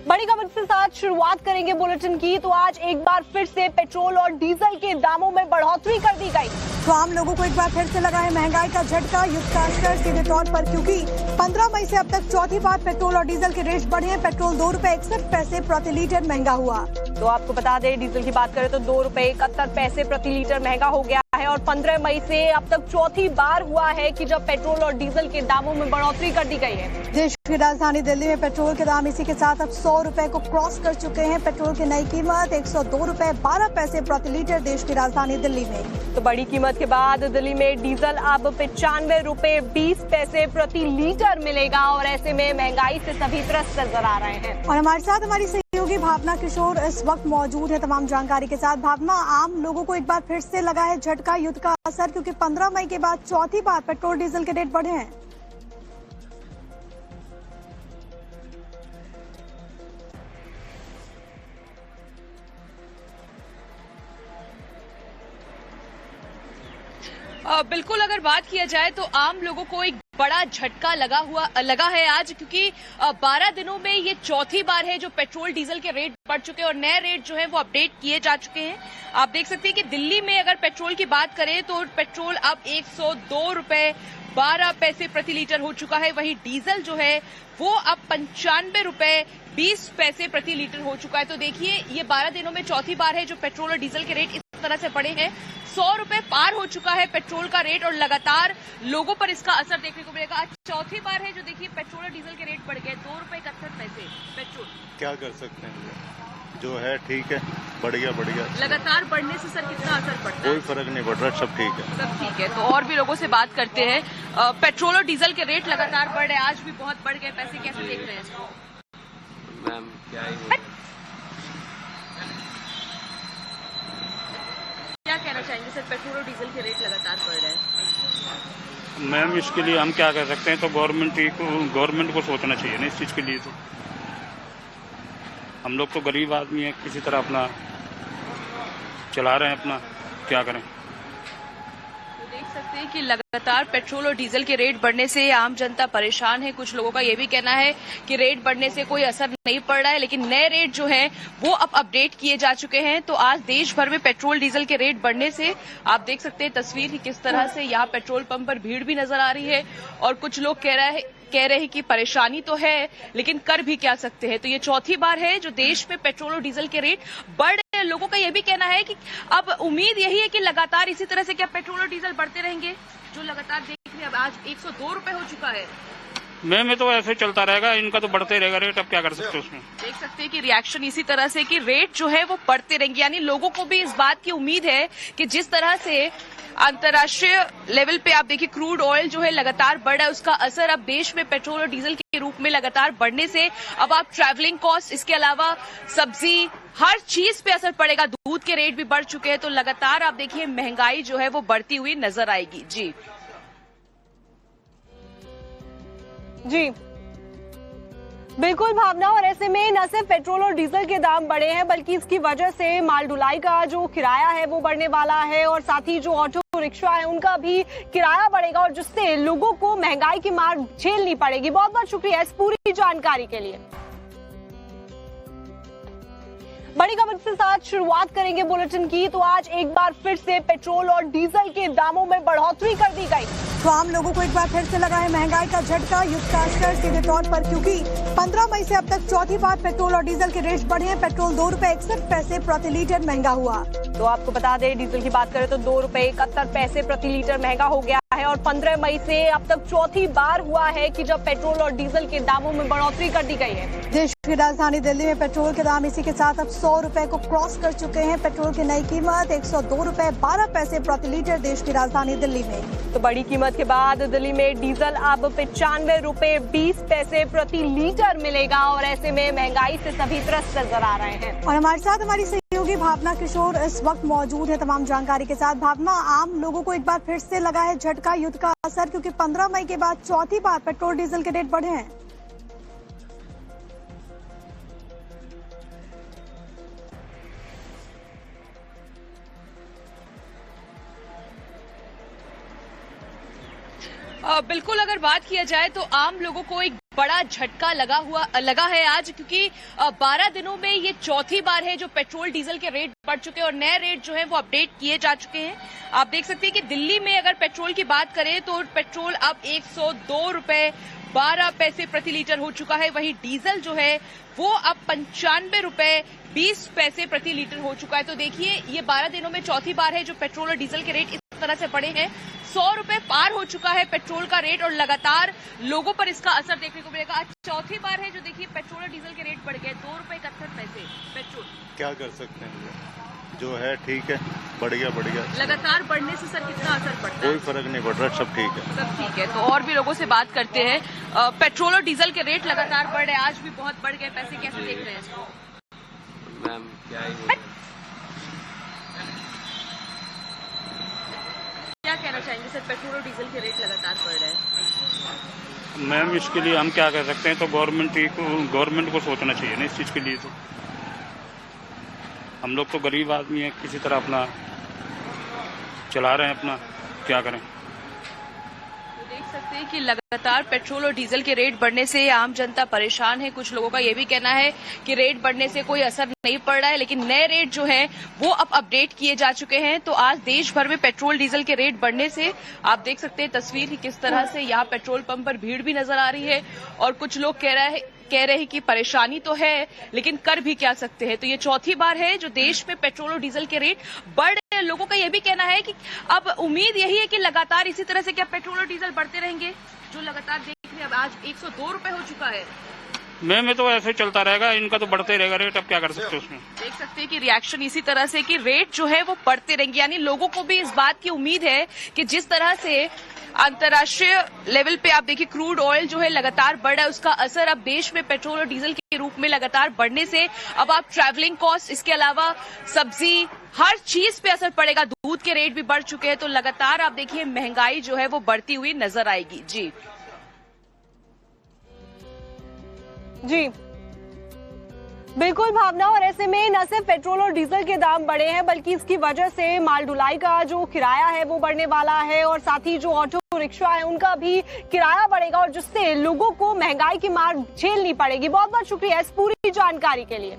बड़ी खबर के साथ शुरुआत करेंगे बुलेटिन की। तो आज एक बार फिर से पेट्रोल और डीजल के दामों में बढ़ोतरी कर दी गई। तो आम लोगों को एक बार फिर से लगा है महंगाई का झटका। युद्ध का असर सीधे तौर पर, क्योंकि 15 मई से अब तक चौथी बार पेट्रोल और डीजल के रेट बढ़े हैं। पेट्रोल ₹2.61 प्रति लीटर महंगा हुआ। तो आपको बता दें, डीजल की बात करें तो ₹2.71 प्रति लीटर महंगा हो गया है और 15 मई से अब तक चौथी बार हुआ है कि जब पेट्रोल और डीजल के दामों में बढ़ोतरी कर दी गई है। देश की राजधानी दिल्ली में पेट्रोल के दाम इसी के साथ अब ₹100 को क्रॉस कर चुके हैं। पेट्रोल की नई कीमत ₹102.12 प्रति लीटर देश की राजधानी दिल्ली में। तो बड़ी कीमत के बाद दिल्ली में डीजल अब ₹95.20 प्रति लीटर मिलेगा और ऐसे में महंगाई से सभी त्रस्त नजर आ रहे हैं। और हमारे साथ हमारी सहयोगी भावना किशोर इस वक्त मौजूद है तमाम जानकारी के साथ। भावना, आम लोगों को एक बार फिर से लगा है झटका, युद्ध का असर, क्योंकि 15 मई के बाद चौथी बार पेट्रोल डीजल के रेट बढ़े हैं। बिल्कुल, अगर बात किया जाए तो आम लोगों को एक बड़ा झटका लगा है आज, क्योंकि 12 दिनों में ये चौथी बार है जो पेट्रोल डीजल के रेट बढ़ चुके हैं और नए रेट जो है वो अपडेट किए जा चुके हैं। आप देख सकते हैं कि दिल्ली में अगर पेट्रोल की बात करें तो पेट्रोल अब ₹102.12 प्रति लीटर हो चुका है। वहीं डीजल जो है वो अब ₹95.20 प्रति लीटर हो चुका है। तो देखिए, ये 12 दिनों में चौथी बार है जो पेट्रोल और डीजल के रेट इस तरह से बढ़े हैं। ₹100 पार हो चुका है पेट्रोल का रेट और लगातार लोगों पर इसका असर देखने को मिलेगा। आज चौथी बार है जो देखिए पेट्रोल और डीजल के रेट बढ़ गए, ₹2.61 पेट्रोल। क्या कर सकते हैं, जो है ठीक है, बढ़ गया। लगातार बढ़ने से सर कितना असर पड़ता है? कोई फर्क नहीं पड़ रहा, सब ठीक है। सब ठीक है। तो और भी लोगों से बात करते हैं। पेट्रोल और डीजल के रेट लगातार बढ़ रहे हैं, आज भी बहुत बढ़ गए, पैसे कैसे देख रहे हैं इसको? मैम क्या कहना चाहेंगे सर, पेट्रोल और डीजल के रेट लगातार बढ़ रहे हैं? मैम, इसके लिए हम क्या कर सकते हैं, तो गवर्नमेंट को सोचना चाहिए ना इस चीज़ के लिए। तो हम लोग तो गरीब आदमी हैं, किसी तरह अपना चला रहे हैं, अपना क्या करें। तो देख सकते हैं कि लगातार पेट्रोल और डीजल के रेट बढ़ने से आम जनता परेशान है। कुछ लोगों का ये भी कहना है कि रेट बढ़ने से कोई असर नहीं पड़ रहा है, लेकिन नए रेट जो है वो अब अपडेट किए जा चुके हैं। तो आज देश भर में पेट्रोल डीजल के रेट बढ़ने से आप देख सकते हैं तस्वीर की किस तरह से यहाँ पेट्रोल पंप पर भीड़ भी नजर आ रही है और कुछ लोग कह रहे हैं कि परेशानी तो है, लेकिन कर भी क्या सकते हैं। तो ये चौथी बार है जो देश में पेट्रोल और डीजल के रेट बढ़ रहे हैं। लोगों का यह भी कहना है कि अब उम्मीद यही है कि लगातार इसी तरह से क्या पेट्रोल और डीजल बढ़ते रहेंगे, जो लगातार देख रहे हैं। अब आज ₹102 हो चुका है। मैम, ये तो ऐसे चलता रहेगा, इनका तो बढ़ते रहेगा रेट, अब क्या कर सकते हैं उसमें। देख सकते हैं कि रिएक्शन इसी तरह से कि रेट जो है वो बढ़ते रहेंगे, यानी लोगों को भी इस बात की उम्मीद है कि जिस तरह से अंतर्राष्ट्रीय लेवल पे आप देखिए क्रूड ऑयल जो है लगातार बढ़ रहा है, उसका असर अब देश में पेट्रोल और डीजल के रूप में लगातार बढ़ने से अब आप ट्रैवलिंग कॉस्ट, इसके अलावा सब्जी, हर चीज पे असर पड़ेगा। दूध के रेट भी बढ़ चुके हैं, तो लगातार आप देखिए महंगाई जो है वो बढ़ती हुई नजर आएगी। जी बिल्कुल भावना, और ऐसे में न सिर्फ पेट्रोल और डीजल के दाम बढ़े हैं बल्कि इसकी वजह से माल ढुलाई का जो किराया है वो बढ़ने वाला है और साथ ही जो ऑटो रिक्शा है उनका भी किराया बढ़ेगा और जिससे लोगों को महंगाई की मार झेलनी पड़ेगी। बहुत बहुत शुक्रिया इस पूरी जानकारी के लिए। बड़ी खबर के साथ शुरुआत करेंगे बुलेटिन की। तो आज एक बार फिर से पेट्रोल और डीजल के दामों में बढ़ोतरी कर दी गई। तो आम लोगों को एक बार फिर से लगा है महंगाई का झटका। युद्ध का असर सीधे तौर पर, क्योंकि 15 मई से अब तक चौथी बार पेट्रोल और डीजल के रेट बढ़े हैं। पेट्रोल ₹2.61 प्रति लीटर महंगा हुआ। तो आपको बता दें, डीजल की बात करें तो ₹2.71 प्रति लीटर महंगा हो गया है और 15 मई से अब तक चौथी बार हुआ है कि जब पेट्रोल और डीजल के दामों में बढ़ोतरी कर दी गई है। देश की राजधानी दिल्ली में पेट्रोल के दाम इसी के साथ अब ₹100 को क्रॉस कर चुके हैं। पेट्रोल की नई कीमत ₹102.12 प्रति लीटर देश की राजधानी दिल्ली में। तो बड़ी कीमत के बाद दिल्ली में डीजल अब ₹95.20 प्रति लीटर मिलेगा और ऐसे में महंगाई से सभी त्रस्त नजर आ रहे हैं। और हमारे साथ हमारी सहयोगी भावना किशोर इस वक्त मौजूद है तमाम जानकारी के साथ। भावना, आम लोगों को एक बार फिर से लगा है झटका, युद्ध का असर, क्योंकि 15 मई के बाद चौथी बार पेट्रोल डीजल के रेट बढ़े हैं। बिल्कुल, अगर बात किया जाए तो आम लोगों को एक बड़ा झटका लगा है आज, क्योंकि 12 दिनों में ये चौथी बार है जो पेट्रोल डीजल के रेट बढ़ चुके हैं और नए रेट जो है वो अपडेट किए जा चुके हैं। आप देख सकते हैं कि दिल्ली में अगर पेट्रोल की बात करें तो पेट्रोल अब 102 रुपए 12 पैसे प्रति लीटर हो चुका है। वहीं डीजल जो है वो अब 95 रुपए 20 पैसे प्रति लीटर हो चुका है। तो देखिए ये 12 दिनों में चौथी बार है जो पेट्रोल और डीजल के रेट इस तरह से बढ़े हैं। 100 रुपए पार हो चुका है पेट्रोल का रेट और लगातार लोगों पर इसका असर देखने को मिलेगा। आज चौथी बार है जो देखिए पेट्रोल और डीजल के रेट बढ़ गए, 2 रुपए 71 पैसे पेट्रोल। क्या कर सकते हैं, जो है ठीक है, बढ़िया बढ़िया। लगातार बढ़ने से सर कितना असर पड़ता है? कोई फर्क नहीं पड़ रहा, सब ठीक है। सब ठीक है। तो और भी लोगों से बात करते हैं। पेट्रोल और डीजल के रेट लगातार बढ़ रहे हैं, आज भी बहुत बढ़ गए, पैसे कैसे देख रहे हैं इसको? मैम क्या ही बोलूं। क्या कहना चाहेंगे सर, पेट्रोल और डीजल के रेट लगातार बढ़ रहे हैं? मैम इसके लिए हम क्या कर सकते हैं, तो गवर्नमेंट को सोचना चाहिए ना इस चीज़ के लिए। तो हम लोग तो गरीब आदमी हैं, किसी तरह अपना चला रहे हैं, अपना क्या करें। तो देख सकते हैं कि लगातार पेट्रोल और डीजल के रेट बढ़ने से आम जनता परेशान है। कुछ लोगों का ये भी कहना है कि रेट बढ़ने से कोई असर नहीं पड़ रहा है, लेकिन नए रेट जो है वो अब अपडेट किए जा चुके हैं। तो आज देश भर में पेट्रोल डीजल के रेट बढ़ने से आप देख सकते हैं तस्वीर की किस तरह से यहाँ पेट्रोल पंप पर भीड़ भी नजर आ रही है और कुछ लोग कह रहे हैं कि परेशानी तो है लेकिन कर भी क्या सकते हैं। तो ये चौथी बार है जो देश में पेट्रोल और डीजल के रेट बढ़ रहे हैं। लोगों का यह भी कहना है कि अब उम्मीद यही है कि लगातार इसी तरह से क्या पेट्रोल और डीजल बढ़ते रहेंगे, जो लगातार देख रहे हैं। अब आज 102 रुपए हो चुका है। मैम ये तो ऐसे चलता रहेगा, इनका तो बढ़ते रहेगा रेट, अब क्या कर सकते हैं उसमें। देख सकते हैं कि रिएक्शन इसी तरह से कि रेट जो है वो बढ़ते रहेंगे, यानी लोगों को भी इस बात की उम्मीद है कि जिस तरह से अंतर्राष्ट्रीय लेवल पे आप देखिए क्रूड ऑयल जो है लगातार बढ़ रहा है, उसका असर अब देश में पेट्रोल और डीजल के रूप में लगातार बढ़ने से अब आप ट्रैवलिंग कॉस्ट, इसके अलावा सब्जी, हर चीज पे असर पड़ेगा। दूध के रेट भी बढ़ चुके हैं, तो लगातार आप देखिए महंगाई जो है वो बढ़ती हुई नजर आएगी। जी बिल्कुल भावना, और ऐसे में न सिर्फ पेट्रोल और डीजल के दाम बढ़े हैं बल्कि इसकी वजह से माल ढुलाई का जो किराया है वो बढ़ने वाला है और साथ ही जो ऑटो रिक्शा है उनका भी किराया बढ़ेगा और जिससे लोगों को महंगाई की मार झेलनी पड़ेगी। बहुत बहुत शुक्रिया इस पूरी जानकारी के लिए।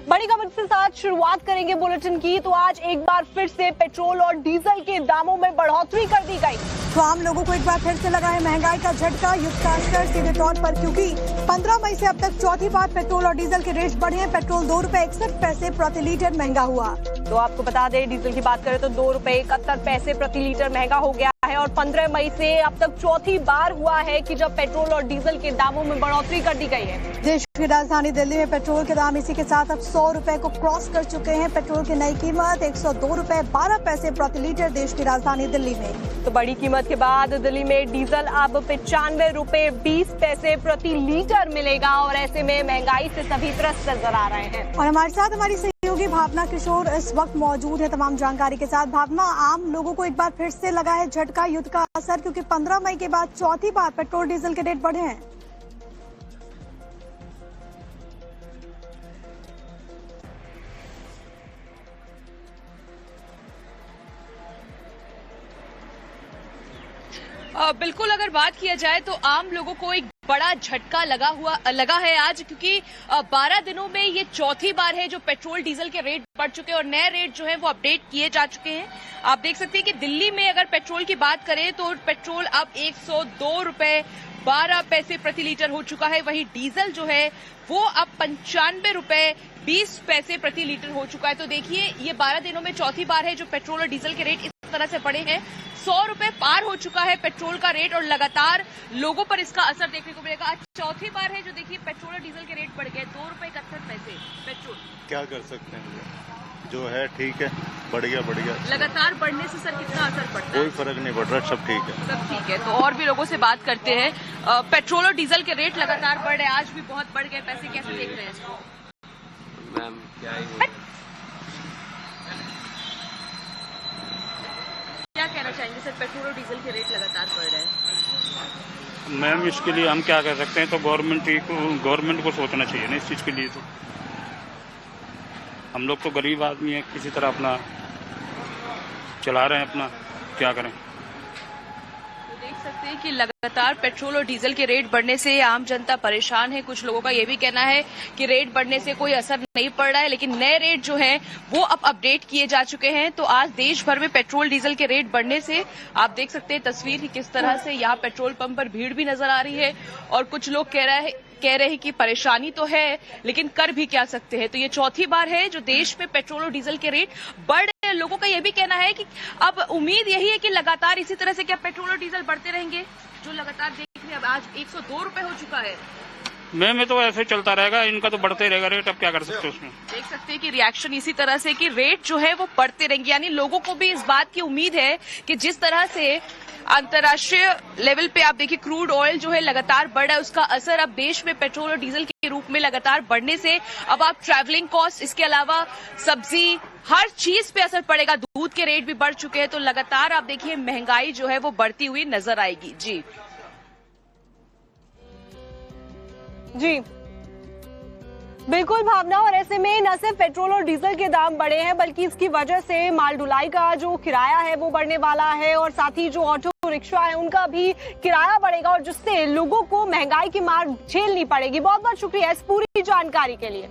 बड़ी खबर के साथ शुरुआत करेंगे बुलेटिन की। तो आज एक बार फिर से पेट्रोल और डीजल के दामों में बढ़ोतरी कर दी गई। तो आम लोगों को एक बार फिर से लगा है महंगाई का झटका, युद्ध का असर सीधे तौर पर, क्योंकि 15 मई से अब तक चौथी बार पेट्रोल और डीजल के रेट बढ़े हैं। पेट्रोल 2 रुपए 61 पैसे प्रति लीटर महंगा हुआ। तो आपको बता दें डीजल की बात करें तो 2 रुपए 71 पैसे प्रति लीटर महंगा हो गया है और 15 मई से अब तक चौथी बार हुआ है कि जब पेट्रोल और डीजल के दामों में बढ़ोतरी कर दी गई है। देश की राजधानी दिल्ली में पेट्रोल के दाम इसी के साथ अब 100 रुपए को क्रॉस कर चुके हैं। पेट्रोल की नई कीमत 102 रुपए 12 पैसे प्रति लीटर देश की राजधानी दिल्ली में। तो बड़ी कीमत के बाद दिल्ली में डीजल अब 95 रुपए 20 पैसे प्रति लीटर मिलेगा और ऐसे में महंगाई से सभी त्रस्त नजर आ रहे हैं। और हमारे साथ हमारी सहयोगी भावना किशोर इस वक्त मौजूद है तमाम जानकारी के साथ। भावना, आम लोगों को एक बार फिर से लगा है झटका, युद्ध का असर, क्योंकि 15 मई के बाद चौथी बार पेट्रोल डीजल के रेट बढ़े हैं। बिल्कुल, अगर बात किया जाए तो आम लोगों को एक बड़ा झटका लगा है आज, क्योंकि 12 दिनों में ये चौथी बार है जो पेट्रोल डीजल के रेट बढ़ चुके हैं और नए रेट जो है वो अपडेट किए जा चुके हैं। आप देख सकते हैं कि दिल्ली में अगर पेट्रोल की बात करें तो पेट्रोल अब 102 रुपए 12 पैसे प्रति लीटर हो चुका है। वहीं डीजल जो है वो अब 95 रुपए 20 पैसे प्रति लीटर हो चुका है। तो देखिए ये 12 दिनों में चौथी बार है जो पेट्रोल और डीजल के रेट इस तरह से बढ़े हैं। 100 रुपए पार हो चुका है पेट्रोल का रेट और लगातार लोगों पर इसका असर देखने को मिलेगा। आज चौथी बार है जो देखिए पेट्रोल और डीजल के रेट बढ़ गए, 2 रुपए 71 पैसे पेट्रोल। क्या कर सकते हैं, जो है ठीक है, बढ़िया बढ़िया। लगातार बढ़ने से सर कितना असर पड़ता है? कोई फर्क नहीं पड़ रहा, सब ठीक है। सब ठीक है। तो और भी लोगों से बात करते हैं। पेट्रोल और डीजल के रेट लगातार बढ़ रहे हैं, आज भी बहुत बढ़ गए, पैसे कैसे देख रहे हैं इसको? मैम क्या ही बोलूं। क्या कहना चाहेंगे सर, पेट्रोल और डीजल के रेट लगातार बढ़ रहे हैं? मैम इसके लिए हम क्या कर सकते हैं, तो गवर्नमेंट को सोचना चाहिए ना इस चीज़ के लिए। तो हम लोग तो गरीब आदमी हैं, किसी तरह अपना चला रहे हैं, अपना क्या करें। तो देख सकते हैं कि लगातार पेट्रोल और डीजल के रेट बढ़ने से आम जनता परेशान है। कुछ लोगों का ये भी कहना है कि रेट बढ़ने से कोई असर नहीं पड़ रहा है, लेकिन नए रेट जो हैं वो अब अपडेट किए जा चुके हैं। तो आज देश भर में पेट्रोल डीजल के रेट बढ़ने से आप देख सकते हैं तस्वीर कि किस तरह से यहाँ पेट्रोल पंप पर भीड़ भी नजर आ रही है और कुछ लोग कह रहे हैं कि परेशानी तो है लेकिन कर भी क्या सकते हैं। तो ये चौथी बार है जो देश में पेट्रोल और डीजल के रेट बढ़ रहे हैं। लोगों का ये भी कहना है कि अब उम्मीद यही है कि लगातार इसी तरह से क्या पेट्रोल और डीजल बढ़ते रहेंगे, जो लगातार देख रहे हैं। अब आज 102 रुपए हो चुका है। मैम ये तो ऐसे चलता रहेगा, इनका तो बढ़ते रहेगा रेट, अब क्या कर सकते हैं उसमें। देख सकते हैं कि रिएक्शन इसी तरह से कि रेट जो है वो बढ़ते रहेंगे, यानी लोगों को भी इस बात की उम्मीद है कि जिस तरह से अंतर्राष्ट्रीय लेवल पे आप देखिए क्रूड ऑयल जो है लगातार बढ़ रहा है, उसका असर अब देश में पेट्रोल और डीजल के रूप में लगातार बढ़ने से अब आप ट्रैवलिंग कॉस्ट, इसके अलावा सब्जी, हर चीज पे असर पड़ेगा। दूध के रेट भी बढ़ चुके हैं, तो लगातार आप देखिए महंगाई जो है वो बढ़ती हुई नजर आएगी। जी बिल्कुल भावना, और ऐसे में न सिर्फ पेट्रोल और डीजल के दाम बढ़े हैं बल्कि इसकी वजह से माल ढुलाई का जो किराया है वो बढ़ने वाला है और साथ ही जो ऑटो रिक्शा है उनका भी किराया बढ़ेगा और जिससे लोगों को महंगाई की मार झेलनी पड़ेगी। बहुत बहुत शुक्रिया इस पूरी जानकारी के लिए।